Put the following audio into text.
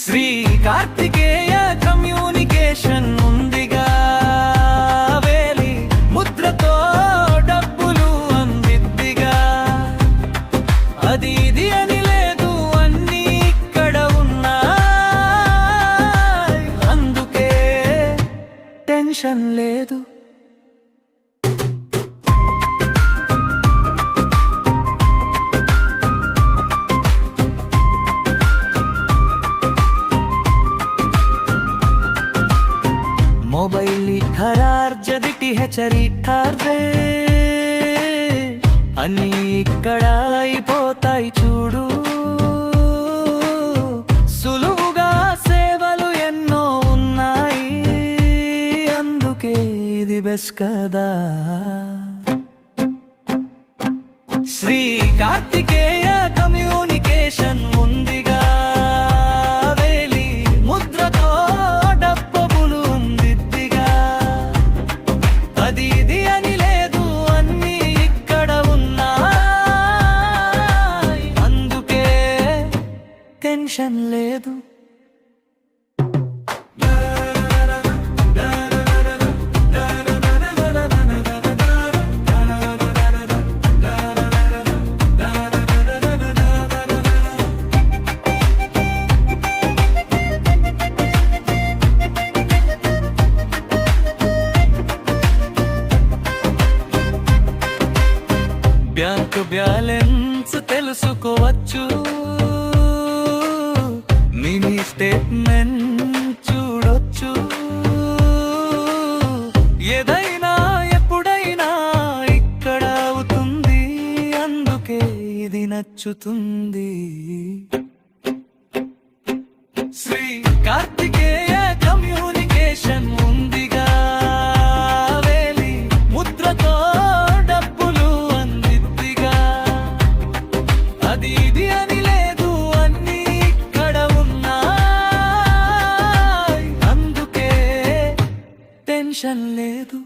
Shri Karthikeya communication ఉందిగా, వేలి ముద్రతో డబ్బులు అందిద్దిగా. అది ఇది అని లేదు, అన్నీ ఇక్కడ ఉన్నాయి. అందుకే టెన్షన్ లేదు. మొబైల్ ఖరార్ జదిటి హెచ్చరిట్టారే, అన్నీ ఇక్కడ అయిపోతాయి చూడు. సులువుగా సేవలు ఎన్నో ఉన్నాయి, అందుకే ఇది బెస్ట్ కదా. శ్రీ కార్తికేయ కమ్యూనికేషన్ ఉందిగా, వేలి ముద్రతో డబ్బులు అందిద్దిగా. అది ఇది అని లేదు, అన్నీ ఇక్కడ ఉన్నాయి. అందుకే టెన్షన్ లేదు. బ్యాంకు బ్యాలెన్స్ తెలుసుకోవచ్చు, మినీ స్టేట్మెంట్ చూడొచ్చు. ఏదైనా ఎప్పుడైనా ఇక్కడ అవుతుంది, అందుకే ఇది నచ్చుతుంది. శ్రీ కార్తికేయ కమ్యూనికేషన్ ఉందిగా, వేలి ముద్రతో డబ్బులు అందిద్దిగా. అది ఇది అని లేదు, అన్నీ ఇక్కడ ఉన్నాయి. అందుకే టెన్షన్ లేదు.